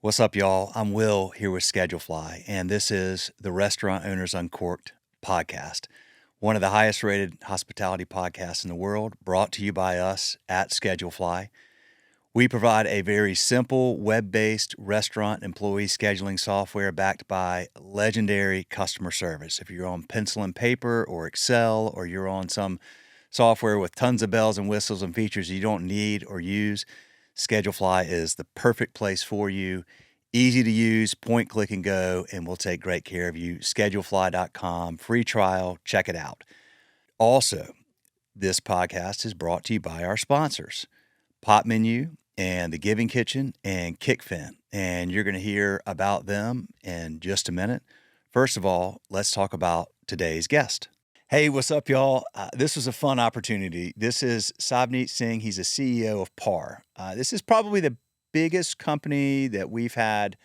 What's up, y'all? I'm Will here with Schedulefly, and this is the Restaurant Owners Uncorked podcast, one of the highest rated hospitality podcasts in the world, brought to you by us at Schedulefly. We provide a very simple web-based restaurant employee scheduling software backed by legendary customer service. If you're on pencil and paper or Excel, or you're on some software with tons of bells and whistles and features you don't need or use, Schedulefly is the perfect place for you. Easy to use, point, click, and go, and we'll take great care of you. Schedulefly.com, free trial, check it out. Also, this podcast is brought to you by our sponsors, Pop Menu and The Giving Kitchen and Kickfin, and you're going to hear about them in just a minute. First of all, let's talk about today's guest. Hey, what's up, y'all? This was a fun opportunity. This is Savneet Singh. He's a CEO of PAR. This is probably the biggest company that we've had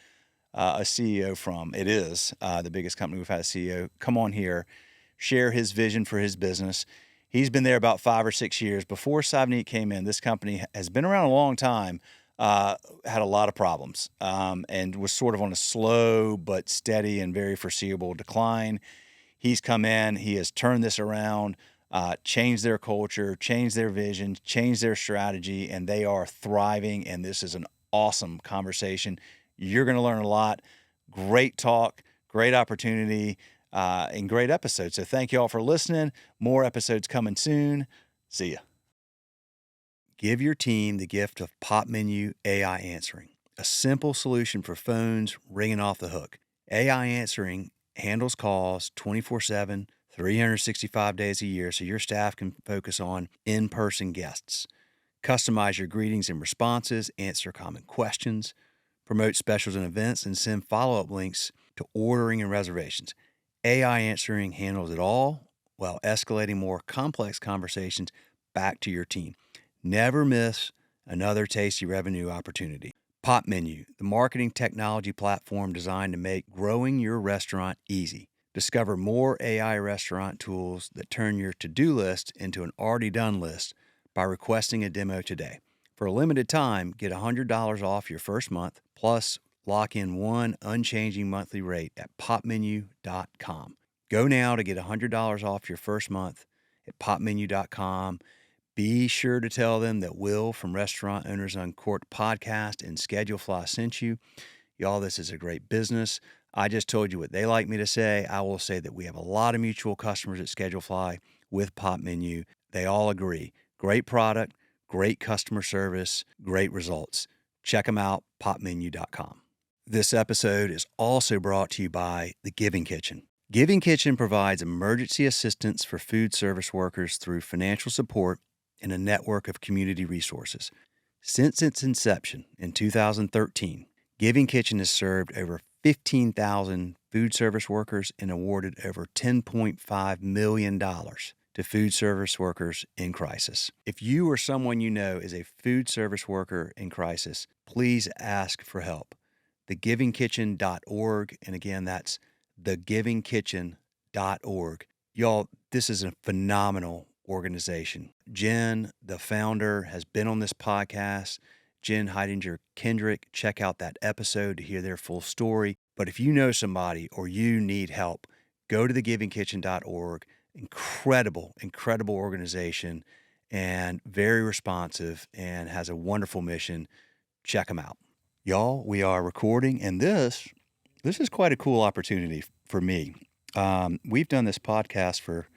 a CEO from. It is the biggest company we've had a CEO come on here, share his vision for his business. He's been there about 5 or 6 years. Before Savneet came in, this company has been around a long time, had a lot of problems, and was sort of on a slow but steady and very foreseeable decline. He's come in, he has turned this around, changed their culture, changed their vision, changed their strategy, and they are thriving, and this is an awesome conversation. You're going to learn a lot. Great talk, great opportunity, and great episode. So thank you all for listening. More episodes coming soon. See ya. Give your team the gift of Pop Menu AI Answering, a simple solution for phones ringing off the hook. AI Answering handles calls 24/7, 365 days a year, so your staff can focus on in-person guests. Customize your greetings and responses, answer common questions, promote specials and events, and send follow-up links to ordering and reservations. AI Answering handles it all while escalating more complex conversations back to your team. Never miss another tasty revenue opportunity. Pop Menu, the marketing technology platform designed to make growing your restaurant easy. Discover more AI restaurant tools that turn your to-do list into an already done list by requesting a demo today. For a limited time, get $100 off your first month, plus lock in one unchanging monthly rate at popmenu.com. Go now to get $100 off your first month at popmenu.com. Be sure to tell them that Will from Restaurant Owners Uncorked podcast and Schedulefly sent you. Y'all, this is a great business. I just told you what they like me to say. I will say that we have a lot of mutual customers at Schedulefly with Pop Menu. They all agree. Great product, great customer service, great results. Check them out, popmenu.com. This episode is also brought to you by The Giving Kitchen. Giving Kitchen provides emergency assistance for food service workers through financial support and a network of community resources. Since its inception in 2013, Giving Kitchen has served over 15,000 food service workers and awarded over $10.5 million to food service workers in crisis. If you or someone you know is a food service worker in crisis, please ask for help. thegivingkitchen.org, and again, that's thegivingkitchen.org. Y'all, this is a phenomenal organization. Jen, the founder, has been on this podcast. Jen Heidinger Kendrick, check out that episode to hear their full story. But if you know somebody or you need help, go to thegivingkitchen.org. Incredible organization, and very responsive, and has a wonderful mission. Check them out. Y'all, we are recording, and this is quite a cool opportunity for me. We've done this podcast for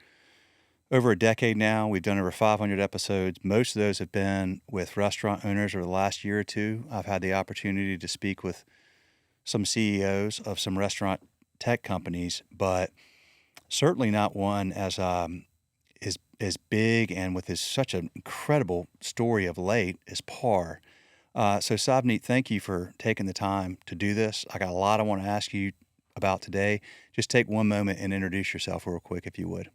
over a decade now. We've done over 500 episodes. Most of those have been with restaurant owners over the last year or two. I've had the opportunity to speak with some CEOs of some restaurant tech companies, but certainly not one as big and with such an incredible story of late as PAR. So Savneet, thank you for taking the time to do this. I got a lot I want to ask you about today. Just take one moment and introduce yourself real quick, if you would.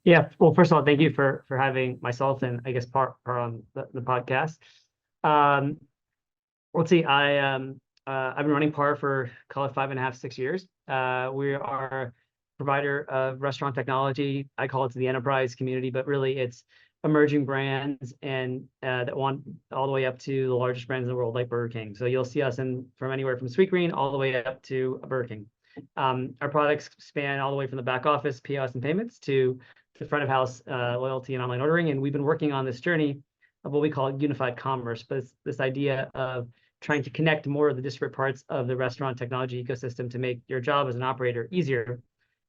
Yeah. Well, first of all, thank you for having myself and I guess PAR on the podcast. Let's see. I've been running PAR for call it 5.5, 6 years. We are a provider of restaurant technology. I call it to the enterprise community, but really it's emerging brands and that want all the way up to the largest brands in the world, like Burger King. So you'll see us in from anywhere from Sweetgreen all the way up to Burger King. Our products span all the way from the back office, POS and payments, to the front of house loyalty and online ordering. And we've been working on this journey of what we call unified commerce, but it's this idea of trying to connect more of the disparate parts of the restaurant technology ecosystem to make your job as an operator easier.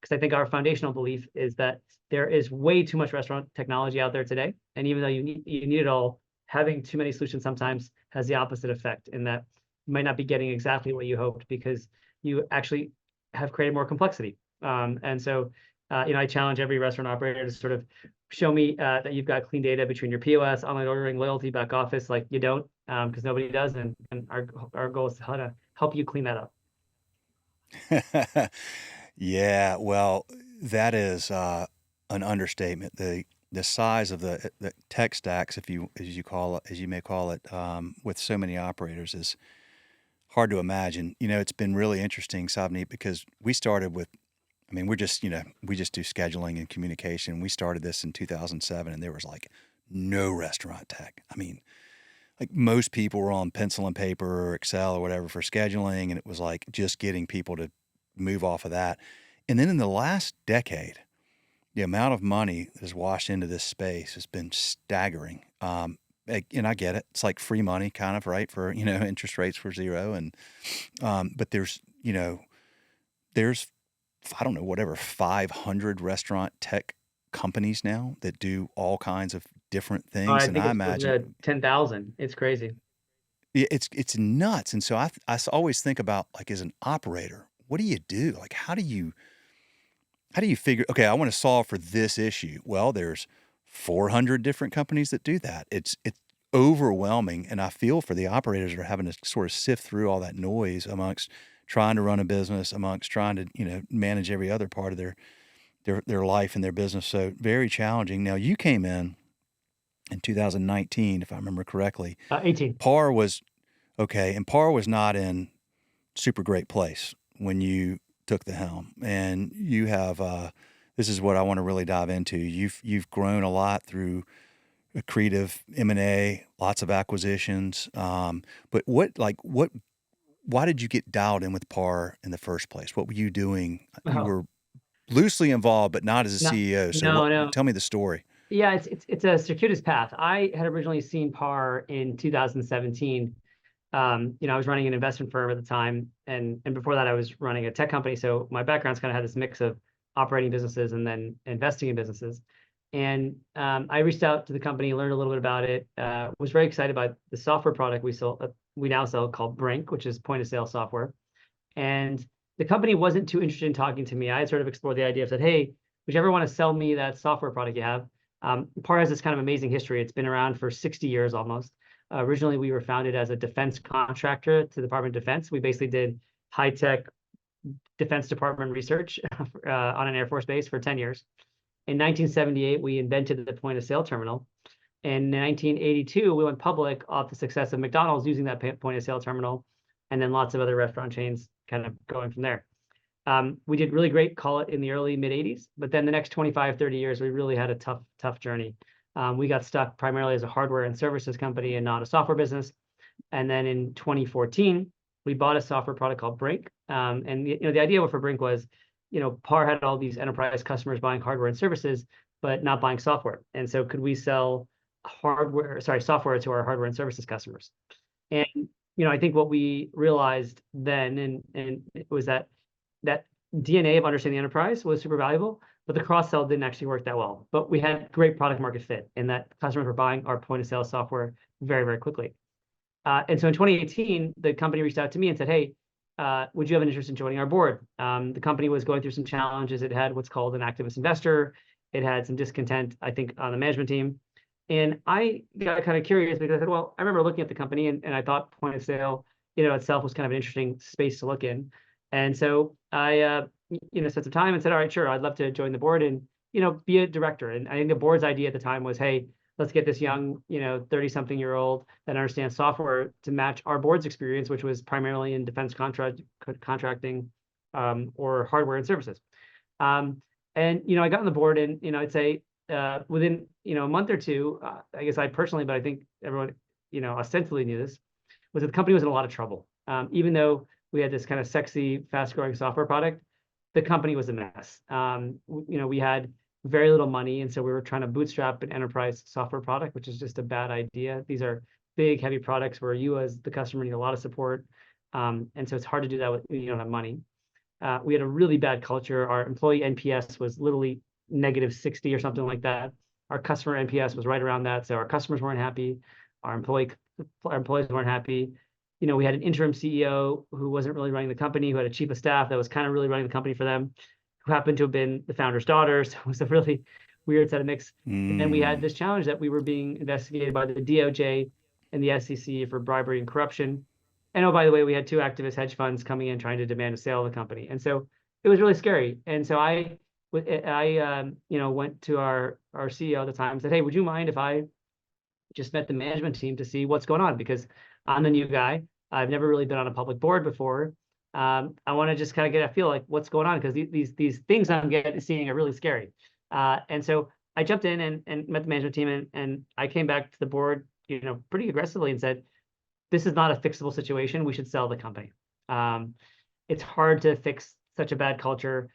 Because I think our foundational belief is that there is way too much restaurant technology out there today. And even though you need it all, having too many solutions sometimes has the opposite effect in that you might not be getting exactly what you hoped because you actually have created more complexity. And so, I challenge every restaurant operator to sort of show me that you've got clean data between your POS, online ordering, loyalty, back office. Like you don't, because nobody does. And our goal is how to help you clean that up. Yeah, well, that is an understatement. The size of the tech stacks, if you as you call it, as you may call it, with so many operators is hard to imagine. It's been really interesting, Savneet, because we started with. I mean, we just do scheduling and communication. We started this in 2007, and there was like no restaurant tech. I mean, like most people were on pencil and paper or Excel or whatever for scheduling, and it was like just getting people to move off of that. And then in the last decade, the amount of money that has washed into this space has been staggering. And I get it; it's like free money, kind of, right? For interest rates for zero, and but there's I don't know whatever 500 restaurant tech companies now that do all kinds of different things, I and think I it's close to imagine 10,000. It's crazy. it's nuts. And so always think about, like, as an operator, what do you do? Like, how do you figure, okay, I want to solve for this issue. Well, there's 400 different companies that do that. It's overwhelming, and I feel for the operators that are having to sort of sift through all that noise amongst trying to run a business, amongst trying to manage every other part of their life and their business. So very challenging. Now, you came in 2019, if I remember correctly. 18. Par was okay, and Par was not in super great place when you took the helm, and you have. This is what I want to really dive into. You've grown a lot through accretive M&A, lots of acquisitions. But why did you get dialed in with Par in the first place? What were you doing? You Oh, were loosely involved, but not as a no, CEO. So no, no. tell me the story. Yeah, it's a circuitous path. I had originally seen Par in 2017. I was running an investment firm at the time, and before that, I was running a tech company. So my background's kind of had this mix of operating businesses and then investing in businesses. And I reached out to the company, learned a little bit about it. Was very excited about the software product we now sell called Brink, which is point of sale software. And the company wasn't too interested in talking to me. I had sort of explored the idea of said, hey, would you ever want to sell me that software product you have? PAR has this kind of amazing history. It's been around for 60 years almost. Originally, we were founded as a defense contractor to the Department of Defense. We basically did high-tech Defense Department research on an Air Force base for 10 years. In 1978, we invented the point of sale terminal. In 1982, we went public off the success of McDonald's using that point of sale terminal, and then lots of other restaurant chains kind of going from there. We did really great, call it in the early mid 80s, but then the next 25, 30 years, we really had a tough journey. We got stuck primarily as a hardware and services company and not a software business. And then in 2014, we bought a software product called Brink. And the idea for Brink was, PAR had all these enterprise customers buying hardware and services, but not buying software. And so could we sell software to our hardware and services customers? And I think what we realized then and it was that DNA of understanding the enterprise was super valuable, but the cross sell didn't actually work that well. But we had great product market fit, and that customers were buying our point of sale software very, very quickly. And so in 2018, the company reached out to me and said, hey, would you have an interest in joining our board? The company was going through some challenges. It had what's called an activist investor. It had some discontent, I think, on the management team. And I got kind of curious because I said, well, I remember looking at the company and I thought point of sale, itself was kind of an interesting space to look in. And so I, set some time and said, all right, sure, I'd love to join the board and, be a director. And I think the board's idea at the time was, hey, let's get this young, 30-something-year-old that understands software to match our board's experience, which was primarily in defense contracting or hardware and services. And I got on the board and I'd say within, a month or two, I guess I personally, but I think everyone, ostensibly knew this, was that the company was in a lot of trouble. Even though we had this kind of sexy, fast-growing software product, the company was a mess. We had very little money, and so we were trying to bootstrap an enterprise software product, which is just a bad idea. These are big, heavy products where you, as the customer, need a lot of support, and so it's hard to do that when you don't have money. We had a really bad culture. Our employee NPS was literally -60 or something like that. Our customer NPS was right around that, so our customers weren't happy. Our employees weren't happy. We had an interim CEO who wasn't really running the company, who had a chief of staff that was kind of really running the company for them, who happened to have been the founder's daughter. So it was a really weird set of mix. And then we had this challenge that we were being investigated by the DOJ and the SEC for bribery and corruption. And oh, by the way, we had two activist hedge funds coming in trying to demand a sale of the company. And so it was really scary. And so I went to our CEO at the time and said, hey, would you mind if I just met the management team to see what's going on? Because I'm the new guy. I've never really been on a public board before. I want to just kind of get a feel like what's going on, because these things I'm seeing are really scary. And so I jumped in and met the management team, and I came back to the board, pretty aggressively and said, this is not a fixable situation. We should sell the company. It's hard to fix such a bad culture.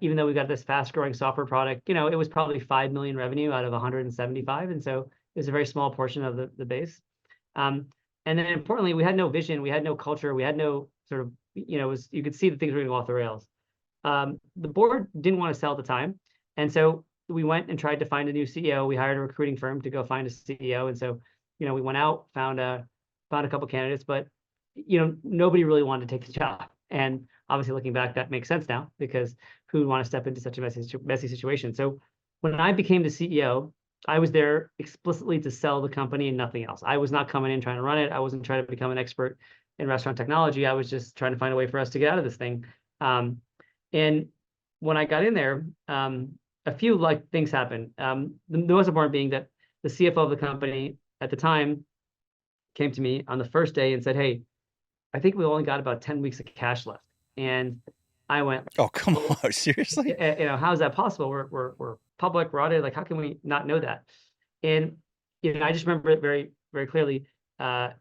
Even though we got this fast growing software product, it was probably 5 million revenue out of 175. And so it was a very small portion of the base. And then importantly, we had no vision, we had no culture, we had no sort of, you could see that things were going to go off the rails. The board didn't want to sell at the time. And so we went and tried to find a new CEO. We hired a recruiting firm to go find a CEO. And so, we went out, found a couple of candidates, but, nobody really wanted to take the job. And obviously looking back, that makes sense now, because who would want to step into such a messy situation? So when I became the CEO, I was there explicitly to sell the company and nothing else. I was not coming in trying to run it. I wasn't trying to become an expert in restaurant technology. I was just trying to find a way for us to get out of this thing. And when I got in there, a few things happened. The most important being that the CFO of the company at the time came to me on the first day and said, hey, I think we only got about 10 weeks of cash left. And I went, oh, come on, seriously? How is that possible? We're public, we're audited. Like, how can we not know that? And I just remember it very, very clearly. I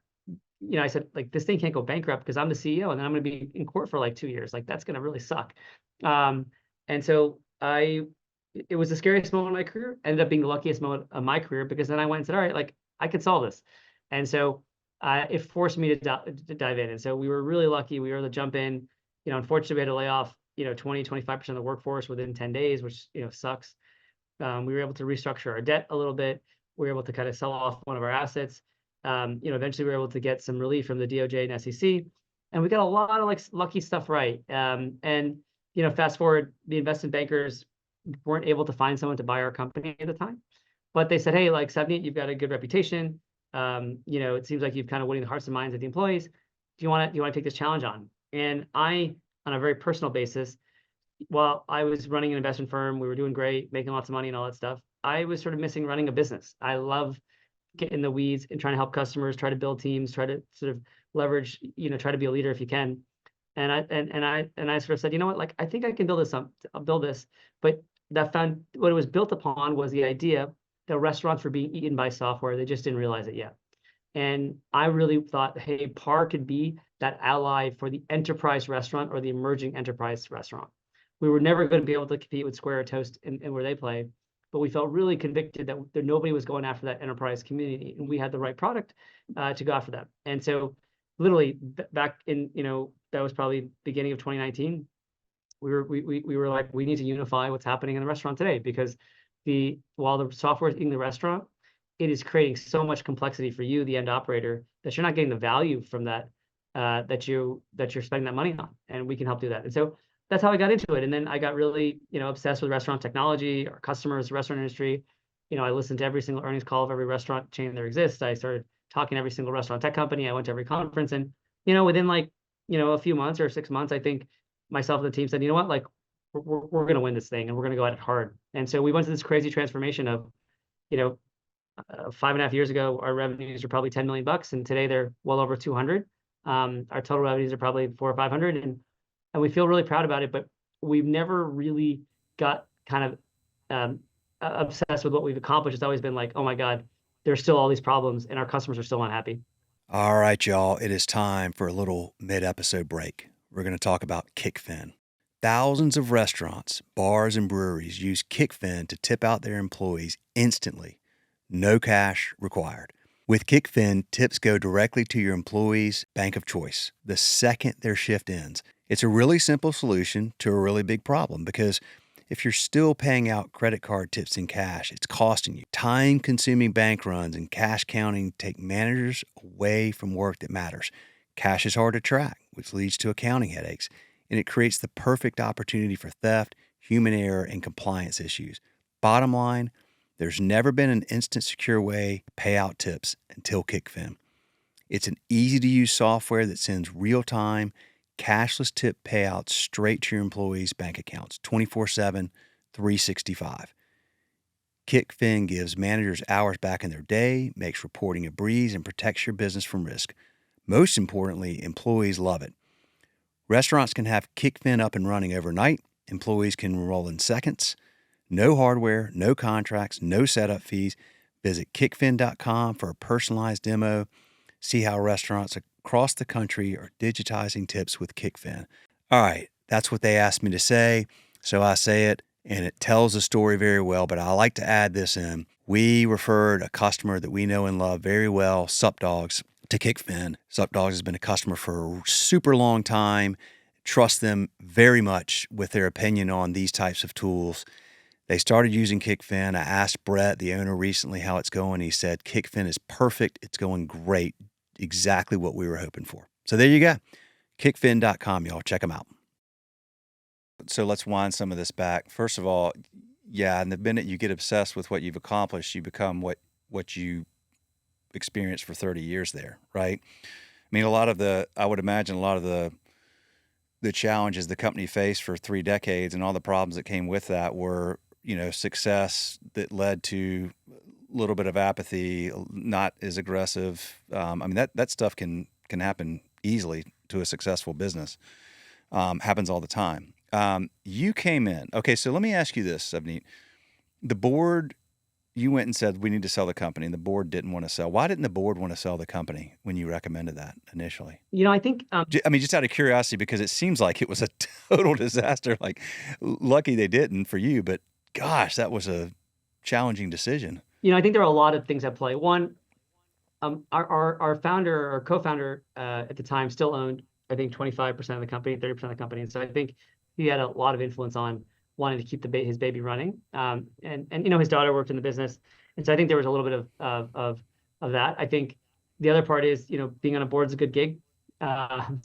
said, like, this thing can't go bankrupt because I'm the CEO, and then I'm going to be in court for like 2 years. Like, that's going to really suck. And so it was the scariest moment of my career. Ended up being the luckiest moment of my career, because then I went and said, all right, like, I can solve this. And so it forced me to dive in. And so we were really lucky. We were able to jump in. Unfortunately, we had to lay off 20-25% of the workforce within 10 days, which sucks. We were able to restructure our debt a little bit. We were able to kind of sell off one of our assets. Eventually we were able to get some relief from the DOJ and SEC, and we got a lot of lucky stuff right. And fast forward, the investment bankers weren't able to find someone to buy our company at the time, but they said, hey, like, Savneet, you've got a good reputation. It seems like you've kind of winning the hearts and minds of the employees. Do you want to take this challenge on? And I, on a very personal basis, while I was running an investment firm, we were doing great, making lots of money and all that stuff, I was sort of missing running a business. I love getting in the weeds and trying to help customers, try to build teams, try to sort of leverage, try to be a leader if you can. And I sort of said, what, like, I think I can build this up. I'll build this. But what it was built upon was the idea that restaurants were being eaten by software. They just didn't realize it yet. And I really thought, hey, PAR could be that ally for the enterprise restaurant or the emerging enterprise restaurant. We were never going to be able to compete with Square or Toast and where they play, but we felt really convicted that nobody was going after that enterprise community, and we had the right product to go after that. And so literally back in, that was probably beginning of 2019, we were like, we need to unify what's happening in the restaurant today, because while the software is eating the restaurant, it is creating so much complexity for you, the end operator, that you're not getting the value from that, that you're spending that money on, and we can help do that. And so that's how I got into it. And then I got really, obsessed with restaurant technology, our customers, the restaurant industry. I listened to every single earnings call of every restaurant chain there exists. I started talking to every single restaurant tech company. I went to every conference, and, within a few months or 6 months, I think myself and the team said, you know what, like, we're going to win this thing, and we're going to go at it hard. And so we went to this crazy transformation of, 5.5 years ago, our revenues are probably $10 million, and today they're well over 200. Our total revenues are probably 400 or 500, and we feel really proud about it. But we've never really got kind of obsessed with what we've accomplished. It's always been like, oh my God, there's still all these problems and our customers are still unhappy. All right, y'all, it is time for a little mid-episode break. We're going to talk about Kickfin. Thousands of restaurants, bars, and breweries use Kickfin to tip out their employees instantly. No cash required. With Kickfin, tips go directly to your employees' bank of choice the second their shift ends. It's a really simple solution to a really big problem because if you're still paying out credit card tips in cash, it's costing you. Time-consuming bank runs and cash counting take managers away from work that matters. Cash is hard to track, which leads to accounting headaches, and it creates the perfect opportunity for theft, human error, and compliance issues. Bottom line, there's never been an instant secure way to pay out tips until Kickfin. It's an easy-to-use software that sends real-time, cashless tip payouts straight to your employees' bank accounts, 24/7, 365. Kickfin gives managers hours back in their day, makes reporting a breeze, and protects your business from risk. Most importantly, employees love it. Restaurants can have Kickfin up and running overnight. Employees can enroll in seconds. No hardware, no contracts, no setup fees. Visit kickfin.com for a personalized demo. See how restaurants across the country are digitizing tips with Kickfin. All right, that's what they asked me to say, so I say it, and it tells the story very well, but I like to add this in. We referred a customer that we know and love very well, Sup Dogs, to Kickfin. Sup Dogs has been a customer for a super long time. Trust them very much with their opinion on these types of tools. They started using Kickfin. I asked Brett, the owner, recently how it's going. He said, Kickfin is perfect. It's going great. Exactly what we were hoping for. So there you go. Kickfin.com, y'all. Check them out. So let's wind some of this back. First of all, yeah, and the minute you get obsessed with what you've accomplished, you become what you experienced for 30 years there, right? I mean, I would imagine a lot of the challenges the company faced for 3 decades and all the problems that came with that were, success that led to a little bit of apathy, not as aggressive. I mean, that stuff can happen easily to a successful business. Happens all the time. You came in. Okay, so let me ask you this, Savneet. The board, you went and said, we need to sell the company, and the board didn't want to sell. Why didn't the board want to sell the company when you recommended that initially? I think, I mean, just out of curiosity, because it seems like it was a total disaster. Like, lucky they didn't for you, but gosh, that was a challenging decision. I think there are a lot of things at play. One, our founder or co-founder at the time still owned, I think, 25% of the company, 30% of the company. And so I think he had a lot of influence on wanting to keep his baby running. And his daughter worked in the business. And so I think there was a little bit of that. I think the other part is, being on a board is a good gig. And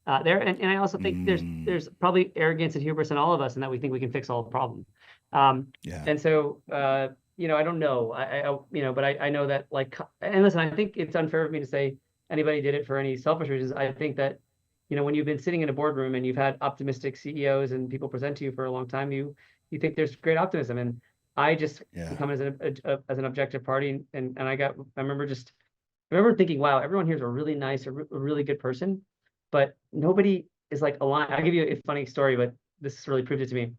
I also think there's probably arrogance and hubris in all of us, and that we think we can fix all the problems. Yeah. And so, I don't know. But I know that, like, and listen, I think it's unfair of me to say anybody did it for any selfish reasons. I think that, when you've been sitting in a boardroom and you've had optimistic CEOs and people present to you for a long time, you think there's great optimism. And I just come as an objective party, and I remember thinking, wow, everyone here is a really nice, a really good person, but nobody is like aligned. I'll give you a funny story, but this really proved it to me.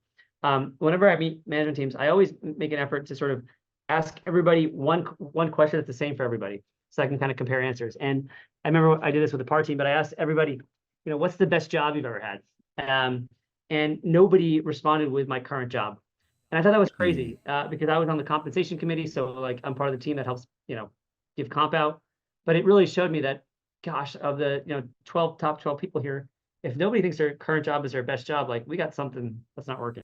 Whenever I meet management teams, I always make an effort to sort of ask everybody one question that's the same for everybody, so I can kind of compare answers. And I remember I did this with the PAR team, but I asked everybody, what's the best job you've ever had? And nobody responded with my current job. And I thought that was crazy because I was on the compensation committee, so like I'm part of the team that helps, give comp out. But it really showed me that, gosh, of the top 12 people here, if nobody thinks their current job is their best job, like, we got something that's not working.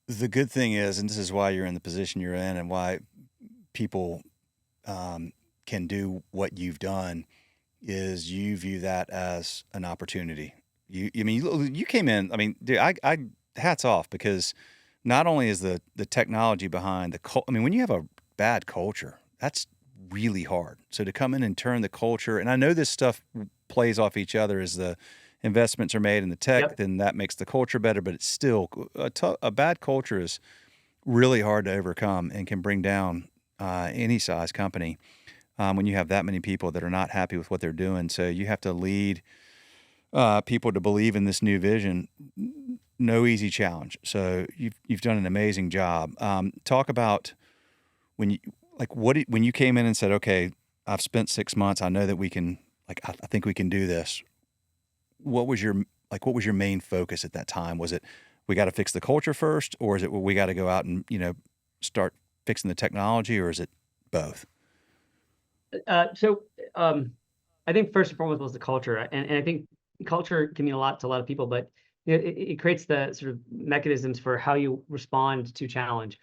The good thing is, and this is why you're in the position you're in and why people can do what you've done, is you view that as an opportunity. You came in, I mean, dude, I hats off, because not only is the technology behind when you have a bad culture, that's really hard. So to come in and turn the culture, and I know this stuff plays off each other as the investments are made in the tech, then that makes the culture better, but it's still a bad culture is really hard to overcome and can bring down any size company when you have that many people that are not happy with what they're doing. So you have to lead people to believe in this new vision. no easy challenge. So you've done an amazing job. Talk about when you when you came in and said, okay, I've spent 6 months. I know that we can, I think we can do this. What was your what was your main focus at that time? Was it we got to fix the culture first, or is it we got to go out and start fixing the technology, or is it both? So I think first and foremost was the culture, and I think culture can mean a lot to a lot of people, but it creates the sort of mechanisms for how you respond to challenge.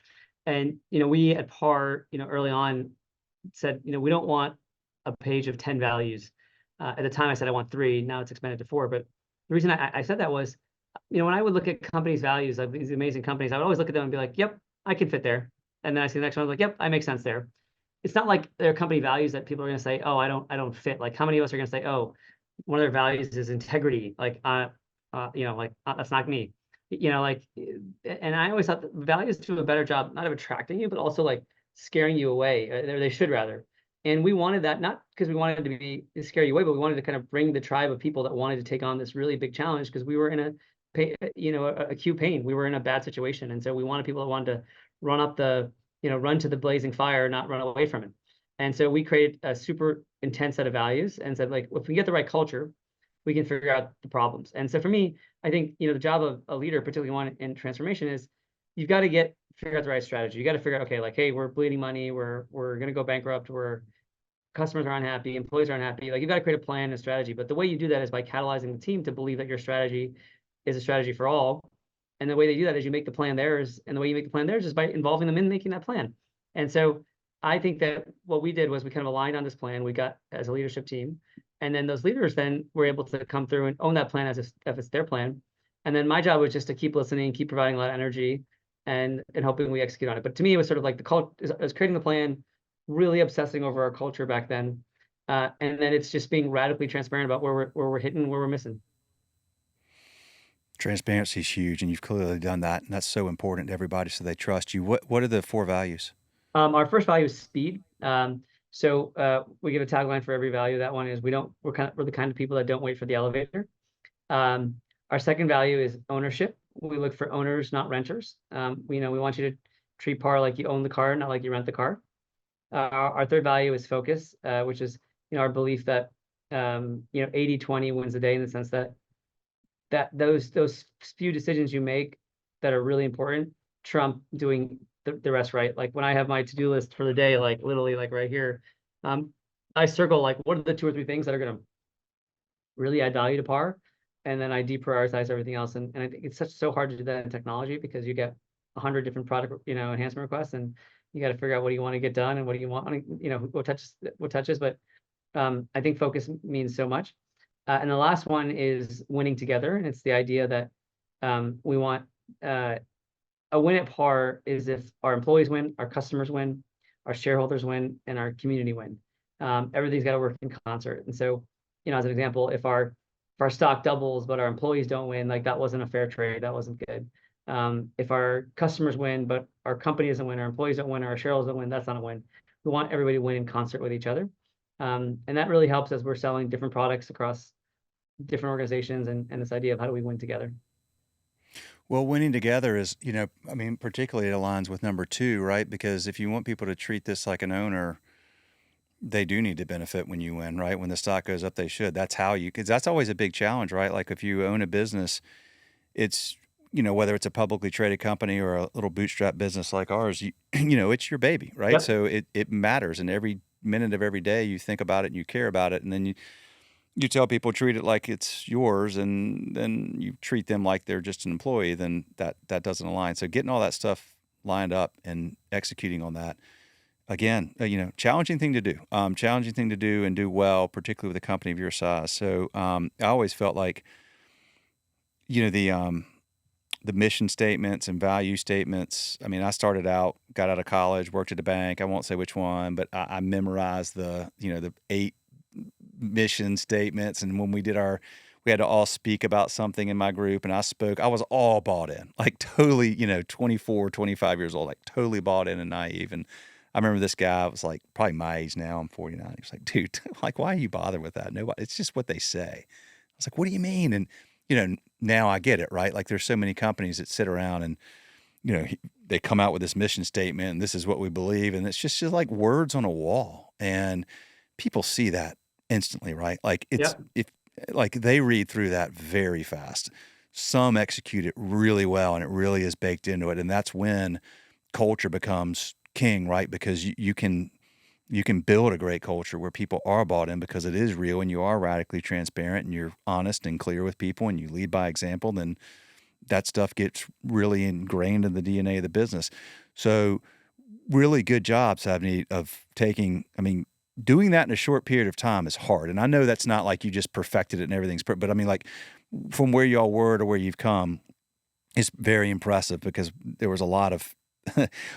And we at PAR, early on said, we don't want a page of 10 values. At the time, I said I want 3. Now it's expanded to 4. But the reason I said that was, when I would look at companies' values, like these amazing companies, I would always look at them and be like, "Yep, I can fit there." And then I see the next one, I was like, "Yep, I make sense there." It's not like their company values that people are going to say, "Oh, I don't fit." Like, how many of us are going to say, "Oh, one of their values is integrity." Like, that's not me. Like, and I always thought that values do a better job not of attracting you, but also like scaring you away. Or they should rather. And we wanted that not because we wanted to be scare you away, but we wanted to kind of bring the tribe of people that wanted to take on this really big challenge because we were in acute pain. We were in a bad situation, and so we wanted people that wanted to run up the, run to the blazing fire, not run away from it. And so we created a super intense set of values and said, like, if we get the right culture, we can figure out the problems. And so for me, I think the job of a leader, particularly one in transformation, is you've got to figure out the right strategy. You got to figure out, okay, like, hey, we're bleeding money, we're going to go bankrupt, we're customers are unhappy, employees are unhappy. Like, you've got to create a plan and strategy. But the way you do that is by catalyzing the team to believe that your strategy is a strategy for all. And the way they do that is you make the plan theirs. And the way you make the plan theirs is by involving them in making that plan. And so I think that what we did was we kind of aligned on this plan. We got as a leadership team. And then those leaders then were able to come through and own that plan as if it's their plan. And then my job was just to keep listening, keep providing a lot of energy and hoping we execute on it. But to me, it was sort of like the culture, it was creating the plan, really obsessing over our culture back then. And then it's just being radically transparent about where we're hitting, where we're missing. Transparency is huge, and you've clearly done that, and that's so important to everybody, so they trust you. What are the 4 values? Our first value is speed. So we give a tagline for every value. That one is we're the kind of people that don't wait for the elevator. Our second value is ownership. We look for owners, not renters. We want you to treat PAR like you own the car, not like you rent the car. Our third value is focus, which is our belief that 80-20 wins the day, in the sense that those few decisions you make that are really important trump doing the rest right. Like, when I have my to-do list for the day, like literally like right here, I circle like what are the 2 or 3 things that are going to really add value to PAR, and then I deprioritize everything else. And I think it's so hard to do that in technology because you get 100 different product enhancement requests, and you got to figure out what do you want to get done and what do you want, what touches. But I think focus means so much. And the last one is winning together. And it's the idea that we want a win at PAR is if our employees win, our customers win, our shareholders win, and our community win. Everything's got to work in concert. And so, as an example, if our stock doubles but our employees don't win, like, that wasn't a fair trade. That wasn't good. If our customers win but our company doesn't win, our employees don't win, our shareholders don't win, that's not a win. We want everybody to win in concert with each other. And that really helps as we're selling different products across different organizations, and this idea of how do we win together. Well, winning together is, particularly it aligns with number 2, right? Because if you want people to treat this like an owner, they do need to benefit when you win, right? When the stock goes up, they should. That's how because that's always a big challenge, right? Like, if you own a business, it's, whether it's a publicly traded company or a little bootstrap business like ours, it's your baby, right? Yep. So it matters. And every minute of every day you think about it and you care about it. And then you tell people treat it like it's yours, and then you treat them like they're just an employee, then that doesn't align. So getting all that stuff lined up and executing on that, again, challenging thing to do, and do well, particularly with a company of your size. So I always felt like, the mission statements and value statements. I mean, I started out, got out of college, worked at a bank. I won't say which one, but I memorized the 8 mission statements. And when we had to all speak about something in my group, and I was all bought in, like totally, 24, 25 years old, like totally bought in and naive. And I remember this guy was like probably my age now. I'm 49. He was like, dude, like, why are you bothered with that? Nobody, it's just what they say. I was like, what do you mean? And, now I get it, right? Like there's so many companies that sit around and, they come out with this mission statement and this is what we believe. And it's just like words on a wall. And people see that instantly, right? Like Yep. like they read through that very fast. Some execute it really well and it really is baked into it. And that's when culture becomes king, right? Because you can build a great culture where people are bought in because it is real and you are radically transparent and you're honest and clear with people and you lead by example, then that stuff gets really ingrained in the DNA of the business. So really good job, Savneet, of doing that in a short period of time is hard. And I know that's not like you just perfected it and everything's but I mean, like from where y'all were to where you've come is very impressive because there was a lot of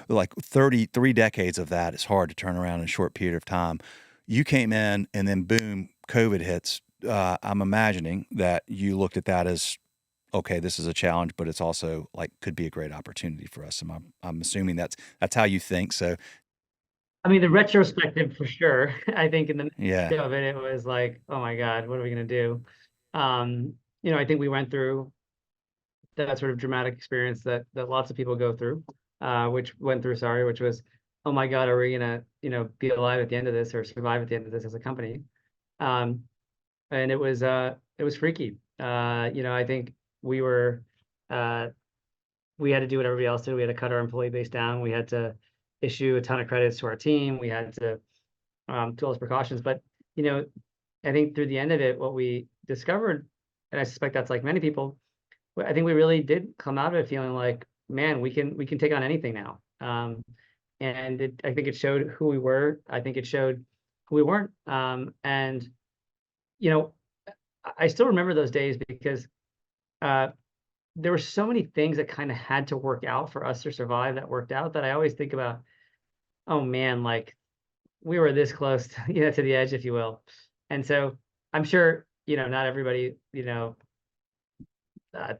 like 33 decades of that. It's hard to turn around in a short period of time. You came in and then boom, COVID hits. I'm imagining that you looked at that as, okay, this is a challenge, but it's also like could be a great opportunity for us. I'm assuming that's how you think. So I mean, the retrospective for sure. I think in the yeah, midst of it, it was like, oh my God, what are we gonna do? Um, I think we went through that sort of dramatic experience that lots of people go through, sorry, which was, oh my God, are we gonna, be alive at the end of this or survive at the end of this as a company? Um, and it was freaky. I think we were uh we had to do what everybody else did. We had to cut our employee base down. We had to issue a ton of credits to our team. We had to do all those precautions. But you know, I think through the end of it, what we discovered, and I suspect that's like many people, I think we really did come out of it feeling like, man, we can take on anything now. And I think it showed who we were. I think it showed who we weren't. And you know, I still remember those days because uh, there were so many things that kind of had to work out for us to survive that worked out that I always think about, oh man, like we were this close to, to the edge, if you will. And so I'm sure, not everybody,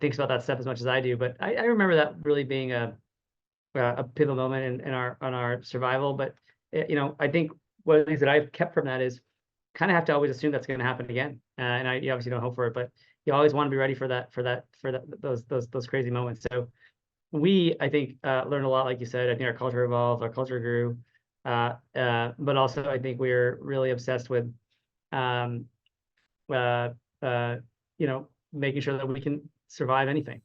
thinks about that stuff as much as I do, but I remember that really being a pivotal moment in our on our survival. But I think one of the things that I've kept from that is kind of have to always assume that's going to happen again. And you obviously don't hope for it, but you always want to be ready for those crazy moments. So I think, learned a lot, like you said. I think our culture evolved, our culture grew, but also I think we're really obsessed with, um, uh, uh, making sure that we can survive anything.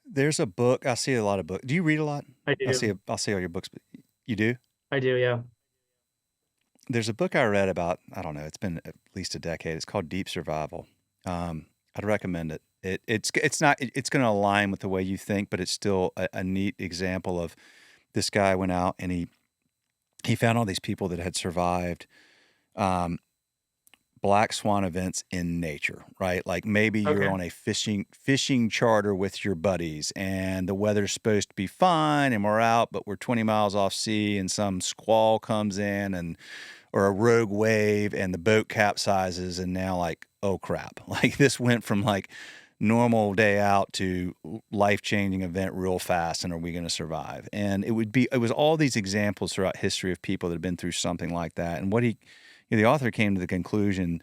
there's a book. I see a lot of books. Do you read a lot? I do, I'll see all your books. But you do? I do, yeah. There's a book I read about, I don't know, it's been at least a decade. It's called Deep Survival. I'd recommend it. It's not, it's going to align with the way you think, but it's still a neat example of this guy went out and he found all these people that had survived um, black swan events in nature, right? Like maybe you're Okay, on a fishing charter with your buddies and the weather's supposed to be fine and we're out, but we're 20 miles off sea and some squall comes in and or a rogue wave and the boat capsizes and now like, oh crap. Like this went from like normal day out to life-changing event real fast, and are we going to survive? And it was all these examples throughout history of people that have been through something like that. And the author came to the conclusion,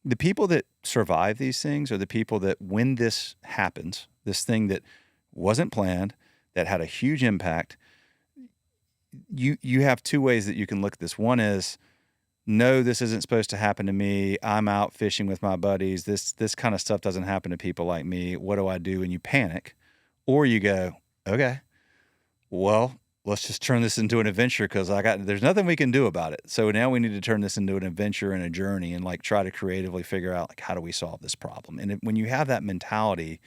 the people that survive these things are the people that when this happens, this thing that wasn't planned, that had a huge impact, you have two ways that you can look at this. One is, no, this isn't supposed to happen to me. I'm out fishing with my buddies. This kind of stuff doesn't happen to people like me. What do I do? And you panic. Or you go, okay, well, let's just turn this into an adventure because there's nothing we can do about it. So now we need to turn this into an adventure and a journey and like try to creatively figure out like how do we solve this problem? And when you have that mentality,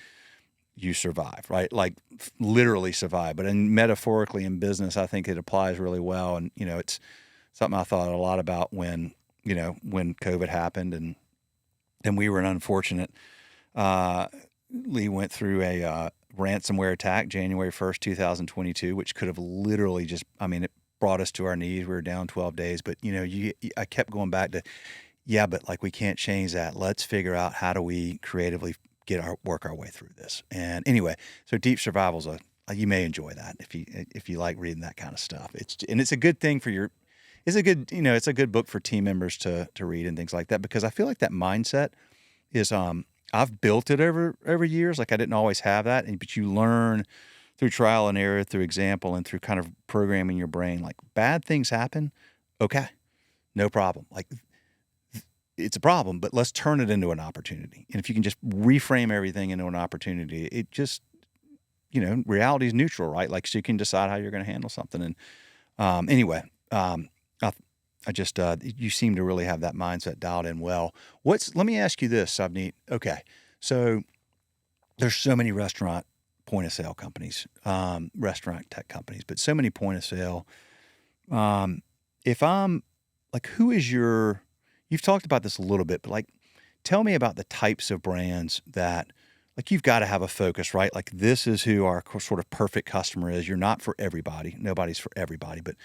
you survive, right? Like literally survive. But metaphorically in business, I think it applies really well. And it's something I thought a lot about when COVID happened and we were an unfortunate, Lee went through a ransomware attack January 1st, 2022, which could have literally it brought us to our knees. We were down 12 days, but I kept going back to, yeah, but like we can't change that. Let's figure out how do we creatively work our way through this. And anyway, so Deep Survival's you may enjoy that if you like reading that kind of stuff. It's a good thing it's a good book for team members to read and things like that, because I feel like that mindset is I've built it over years. Like I didn't always have that, but you learn through trial and error, through example, and through kind of programming your brain. Like bad things happen, okay, no problem. Like it's a problem, but let's turn it into an opportunity. And if you can just reframe everything into an opportunity, it just, reality is neutral, right? Like, so you can decide how you're going to handle something. And anyway, I, I just, you seem to really have that mindset dialed in well. Let me ask you this, Savneet. Okay. So there's so many restaurant point of sale companies, restaurant tech companies, but so many point of sale. If I'm like, you've talked about this a little bit, but like, tell me about the types of brands that, like, you've got to have a focus, right? Like, this is who our sort of perfect customer is. You're not for everybody. Nobody's for everybody. But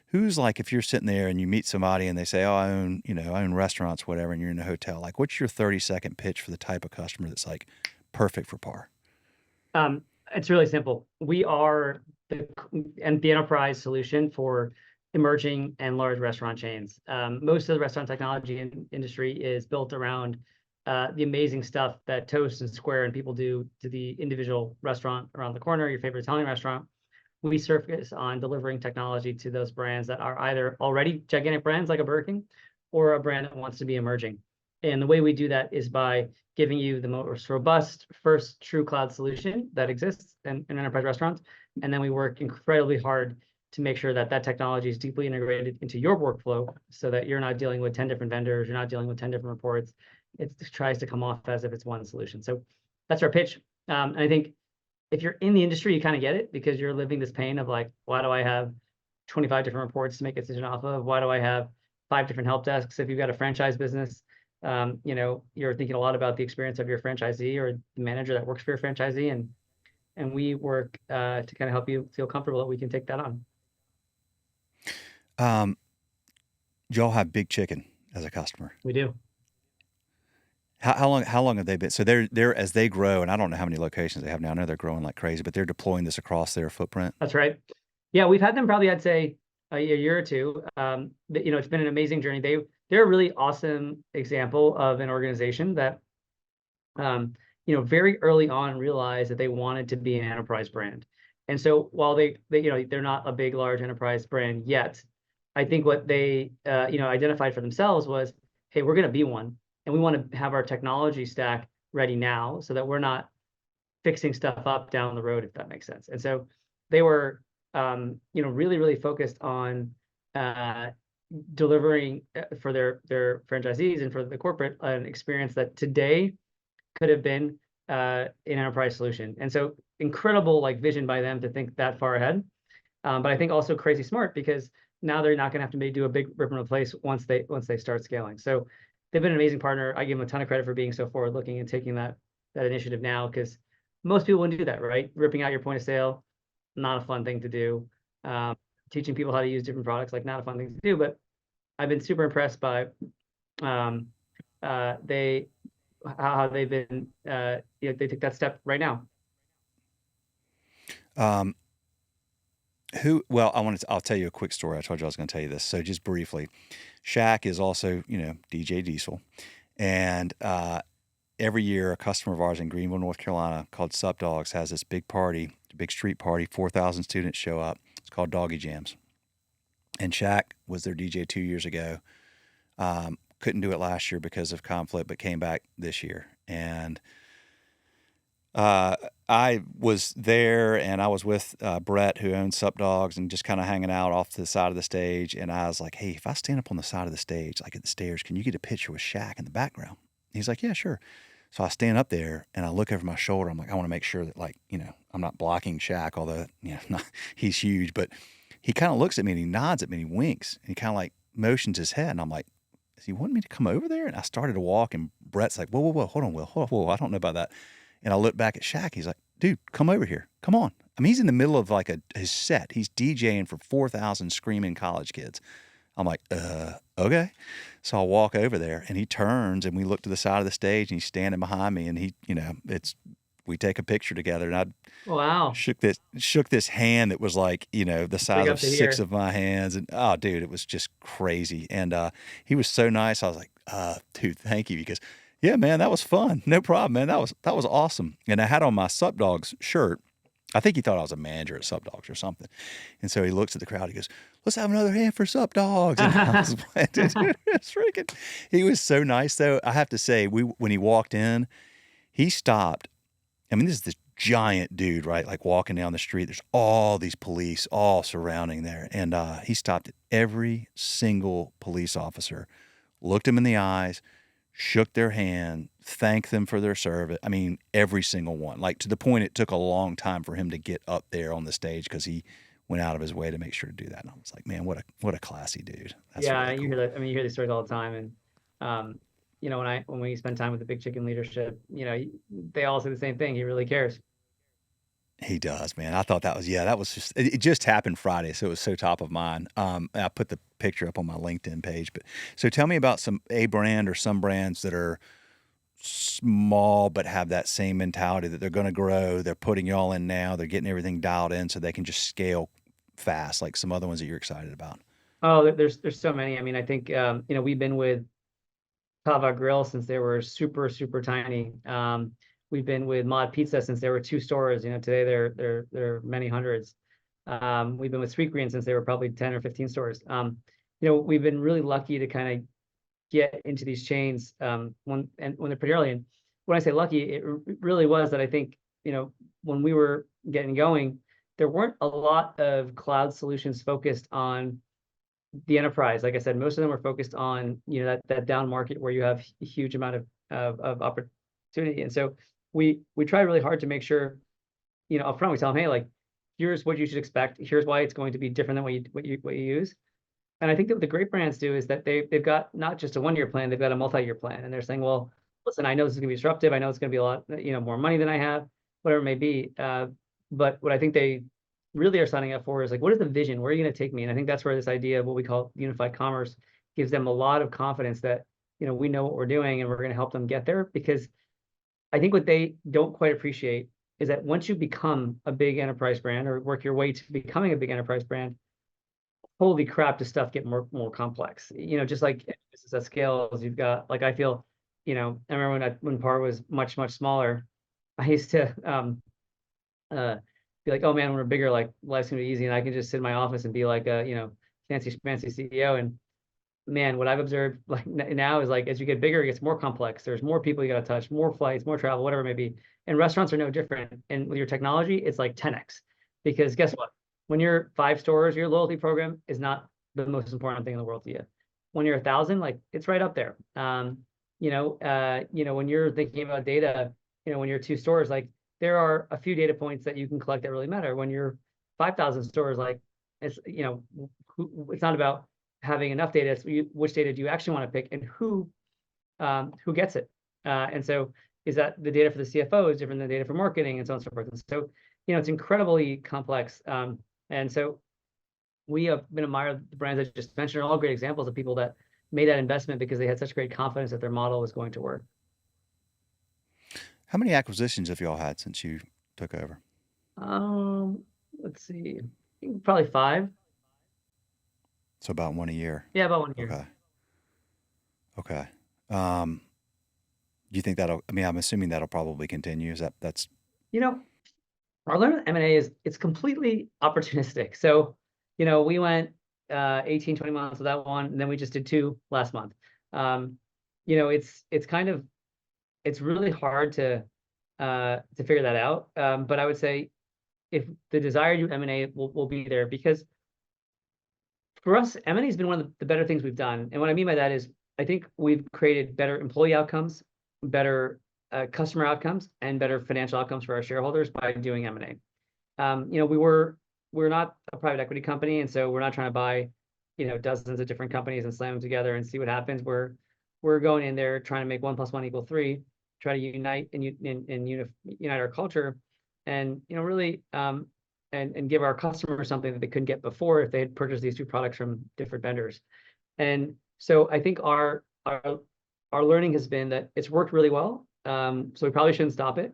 who's like, if you're sitting there and you meet somebody and they say, oh, I own restaurants, whatever, and you're in a hotel, like, what's your 30-second pitch for the type of customer that's like perfect for PAR? It's really simple. We are the enterprise solution for emerging and large restaurant chains. Most of the restaurant technology industry is built around the amazing stuff that Toast and Square and people do to the individual restaurant around the corner, your favorite Italian restaurant. We surface on delivering technology to those brands that are either already gigantic brands like a Burger King or a brand that wants to be emerging. And the way we do that is by giving you the most robust first true cloud solution that exists in enterprise restaurants. And then we work incredibly hard to make sure that that technology is deeply integrated into your workflow so that you're not dealing with 10 different vendors, you're not dealing with 10 different reports. It tries to come off as if it's one solution. So that's our pitch. And I think if you're in the industry, you kind of get it because you're living this pain of like, why do I have 25 different reports to make a decision off of? Why do I have 5 different help desks? If you've got a franchise business, you're thinking a lot about the experience of your franchisee or the manager that works for your franchisee. And we work to kind of help you feel comfortable that we can take that on. Y'all have Big Chicken as a customer. We do. How long have they been? So they're as they grow, and I don't know how many locations they have now. I know they're growing like crazy, but they're deploying this across their footprint. That's right. Yeah, we've had them probably, I'd say, a year or two. But, it's been an amazing journey. They're a really awesome example of an organization that, very early on realized that they wanted to be an enterprise brand. And so while they're not a big, large enterprise brand yet, I think what they, identified for themselves was, hey, we're going to be one. And we want to have our technology stack ready now so that we're not fixing stuff up down the road, if that makes sense. And so they were, really, really focused on delivering for their franchisees and for the corporate an experience that today could have been an enterprise solution. And so incredible vision by them to think that far ahead. But I think also crazy smart because now they're not going to have to do a big rip and replace once they start scaling. So they've been an amazing partner. I give them a ton of credit for being so forward looking and taking that initiative now because most people wouldn't do that, right? Ripping out your point of sale, not a fun thing to do. Teaching people how to use different products, not a fun thing to do. But I've been super impressed by how they've been. They took that step right now. I'll tell you a quick story. I told you I was going to tell you this. So just briefly, Shaq is also, DJ Diesel. And every year a customer of ours in Greenville, North Carolina called Sup Dogs has this big party, big street party, 4,000 students show up. It's called Doggy Jams. And Shaq was their DJ 2 years ago. Couldn't do it last year because of conflict, but came back this year. And I was there and I was with Brett, who owns Sup Dogs, and just kind of hanging out off to the side of the stage. And I was like, hey, if I stand up on the side of the stage, like at the stairs, can you get a picture with Shaq in the background? He's like, yeah, sure. So I stand up there and I look over my shoulder. I'm like, I want to make sure that I'm not blocking Shaq, although, he's huge. But he kind of looks at me and he nods at me and he winks and he kind of motions his head. And I'm like, does he want me to come over there? And I started to walk and Brett's like, whoa, hold on, Will, whoa, I don't know about that. And I look back at Shaq. He's like, dude, come over here. Come on. I mean, he's in the middle of his set. He's DJing for 4,000 screaming college kids. I'm like, okay. So I walk over there and he turns and we look to the side of the stage and he's standing behind me and he, we take a picture together and Wow. shook this hand that was the size of 6 of my hands. And oh, dude, it was just crazy. And he was so nice. I was like, dude, thank you. Because Yeah, man, that was fun. No problem, man. That was awesome. And I had on my Sup Dogs shirt. I think he thought I was a manager at Sup Dogs or something. And so he looks at the crowd. He goes, "Let's have another hand for Sup Dogs." And I was like, dude, it's freaking. He was so nice, though. I have to say, when he walked in, he stopped. I mean, this is this giant dude, right? Like walking down the street. There's all these police all surrounding there, and he stopped at every single police officer, looked him in the eyes, shook their hand, thanked them for their service. I mean, every single one. Like to the point it took a long time for him to get up there on the stage because he went out of his way to make sure to do that. And I was like, man, what a classy dude. That's Yeah, really you hear cool. that. I mean, you hear these stories all the time, and when we spend time with the big chicken leadership, they all say the same thing. He really cares. He does, man. I thought that was that was just it just happened Friday, so it was so top of mind. I put the picture up on my LinkedIn page, but so tell me about a brand or some brands that are small but have that same mentality that they're going to grow. They're putting y'all in now. They're getting everything dialed in so they can just scale fast, like some other ones that you're excited about. Oh, there's so many. I mean, I think we've been with Tava Grill since they were super super tiny. We've been with Mod Pizza since there were two stores. Today they're many hundreds. We've been with Sweet Green since they were probably 10 or 15 stores. We've been really lucky to kind of get into these chains when they're pretty early. And when I say lucky, it really was that I think when we were getting going, there weren't a lot of cloud solutions focused on the enterprise. Like I said, most of them are focused on that down market where you have a huge amount of opportunity. And so we try really hard to make sure up front we tell them, hey, like here's what you should expect. Here's why it's going to be different than what you use. And I think that what the great brands do is that they've got not just a 1 year plan, they've got a multi-year plan. And they're saying, well, listen, I know this is gonna be disruptive. I know it's gonna be a lot, more money than I have, whatever it may be. But what I think they really are signing up for is like, what is the vision? Where are you gonna take me? And I think that's where this idea of what we call unified commerce gives them a lot of confidence that, we know what we're doing and we're gonna help them get there. Because I think what they don't quite appreciate is that once you become a big enterprise brand or work your way to becoming a big enterprise brand, holy crap, does stuff get more complex? Just like business at scales, you've got like I feel, I remember when PAR was much smaller, I used to be like, oh man, when we're bigger, like life's gonna be easy, and I can just sit in my office and be like a fancy fancy CEO. And man, what I've observed like now is like as you get bigger, it gets more complex. There's more people you got to touch, more flights, more travel, whatever it may be. And restaurants are no different. And with your technology, it's like 10x. Because guess what? When you're 5 stores, your loyalty program is not the most important thing in the world to you. When you're 1,000, like it's right up there. When you're thinking about data, when you're 2 stores, like there are a few data points that you can collect that really matter. When you're 5,000 stores, like it's not about having enough data. It's which data do you actually want to pick and who gets it. And so is that the data for the CFO is different than the data for marketing and so on and so forth. And so, it's incredibly complex. And so we have been admired the brands I just mentioned are all great examples of people that made that investment because they had such great confidence that their model was going to work. How many acquisitions have y'all had since you took over? Let's see, probably 5. So about one a year. Yeah, about 1 year. Okay. Okay. Um, do you think that'll? I mean, I'm assuming that'll probably continue. That's You know, our learning with M&A is it's completely opportunistic. So, we went 18, 20 months with that one, and then we just did 2 last month. It's kind of it's really hard to figure that out. But I would say if the desire to do M&A will be there because for us, M&A has been one of the better things we've done. And what I mean by that is I think we've created better employee outcomes, better customer outcomes, and better financial outcomes for our shareholders by doing M&A. We're not a private equity company, and so we're not trying to buy, dozens of different companies and slam them together and see what happens. We're going in there trying to make 1 + 1 = 3, try to unite and unite our culture, and really and give our customers something that they couldn't get before if they had purchased these 2 products from different vendors. And so I think our learning has been that it's worked really well. So we probably shouldn't stop it.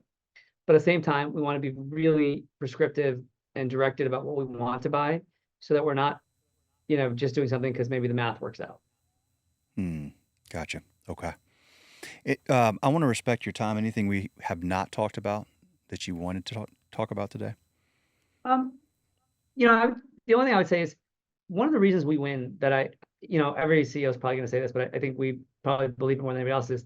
But at the same time, we want to be really prescriptive and directed about what we want to buy so that we're not, just doing something because maybe the math works out. gotcha. Okay. I want to respect your time. Anything we have not talked about that you wanted to talk about today? Um, the only thing I would say is one of the reasons we win that every CEO is probably going to say this, but I think we probably believe it more than anybody else is,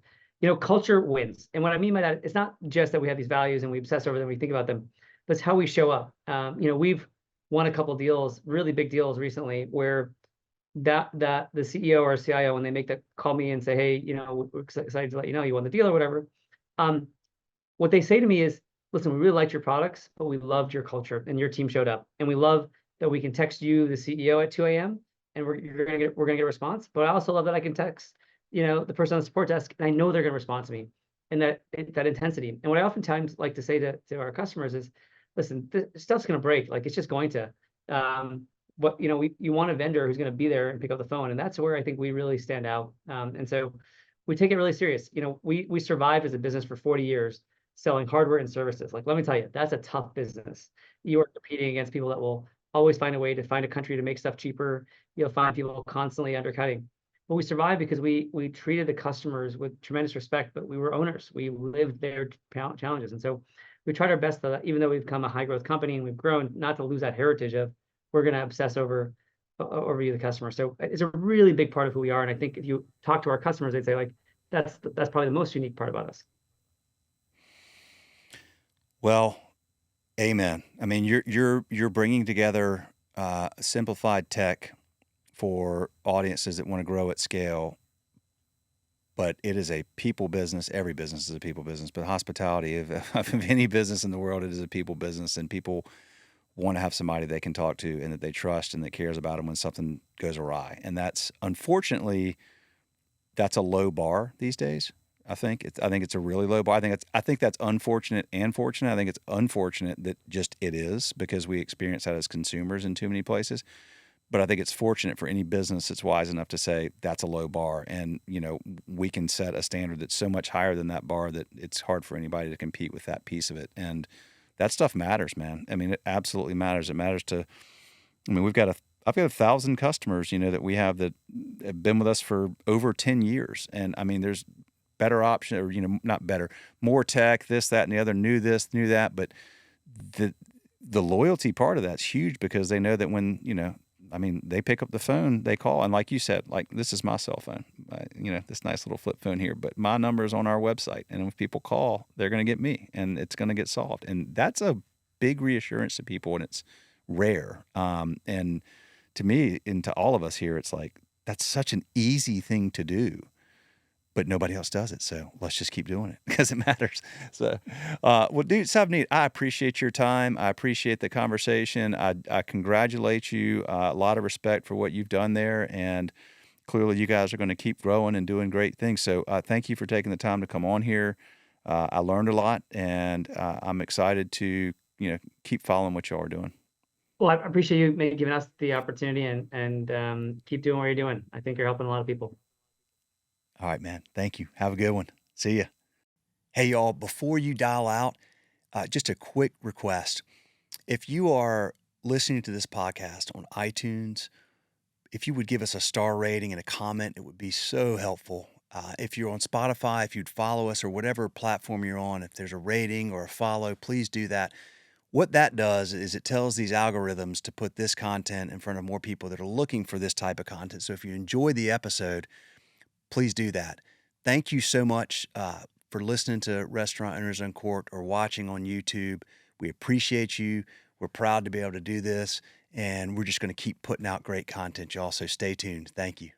culture wins. And what I mean by that, it's not just that we have these values and we obsess over them, we think about them, but it's how we show up. We've won a couple deals, really big deals recently, where that the CEO or CIO, when they make that call me and say, hey, we're excited to let you know you won the deal or whatever. Um, what they say to me is, listen, we really liked your products, but we loved your culture and your team showed up. And we love that we can text you, the CEO, at 2 a.m. and we're gonna get a response. But I also love that I can text, the person on the support desk and I know they're gonna respond to me and that intensity. And what I oftentimes like to say to our customers is, listen, this stuff's gonna break. Like it's just going to. But you want a vendor who's going to be there and pick up the phone, and that's where I think we really stand out. And so we take it really serious. We survived as a business for 40 years selling hardware and services. Like, let me tell you, that's a tough business. You are competing against people that will always find a way to find a country to make stuff cheaper. You'll find people constantly undercutting. But we survived because we treated the customers with tremendous respect, but we were owners. We lived their challenges. And so we tried our best, even though we've become a high growth company and we've grown, not to lose that heritage of we're going to obsess over you, the customer. So it's a really big part of who we are. And I think if you talk to our customers, they'd say like, that's probably the most unique part about us. Well, amen. I mean, you're bringing together simplified tech for audiences that want to grow at scale, but it is a people business. Every business is a people business, but hospitality, of any business in the world, it is a people business, and people want to have somebody they can talk to and that they trust and that cares about them when something goes awry. And that's, unfortunately, that's a low bar these days. I think it's a really low bar. I think that's unfortunate and fortunate. I think it's unfortunate that just it is, because we experience that as consumers in too many places. But I think it's fortunate for any business that's wise enough to say that's a low bar, and we can set a standard that's so much higher than that bar that it's hard for anybody to compete with that piece of it. And that stuff matters, man. I mean, it absolutely matters. It matters to. I mean, I've got 1,000 customers, that we have that have been with us for over 10 years, and I mean, there's better option, or not better, more tech, this, that, and the other, new this, new that, but the loyalty part of that's huge, because they know that when I mean, they pick up the phone, they call, and like you said, like, this is my cell phone, this nice little flip phone here, but my number is on our website, and if people call, they're going to get me, and it's going to get solved, and that's a big reassurance to people, and it's rare. And to me, and to all of us here, it's like, that's such an easy thing to do, but nobody else does it. So let's just keep doing it because it matters. So, well, dude, Savneet, I appreciate your time. I appreciate the conversation. I congratulate you. A lot of respect for what you've done there. And clearly you guys are going to keep growing and doing great things. So thank you for taking the time to come on here. I learned a lot, and I'm excited to, keep following what y'all are doing. Well, I appreciate you maybe giving us the opportunity and keep doing what you're doing. I think you're helping a lot of people. All right, man. Thank you. Have a good one. See ya. Hey, y'all, before you dial out, just a quick request. If you are listening to this podcast on iTunes, if you would give us a star rating and a comment, it would be so helpful. If you're on Spotify, if you'd follow us, or whatever platform you're on, if there's a rating or a follow, please do that. What that does is it tells these algorithms to put this content in front of more people that are looking for this type of content. So if you enjoy the episode, please do that. Thank you so much for listening to Restaurant Owners Uncorked or watching on YouTube. We appreciate you. We're proud to be able to do this, and we're just going to keep putting out great content, y'all. So stay tuned. Thank you.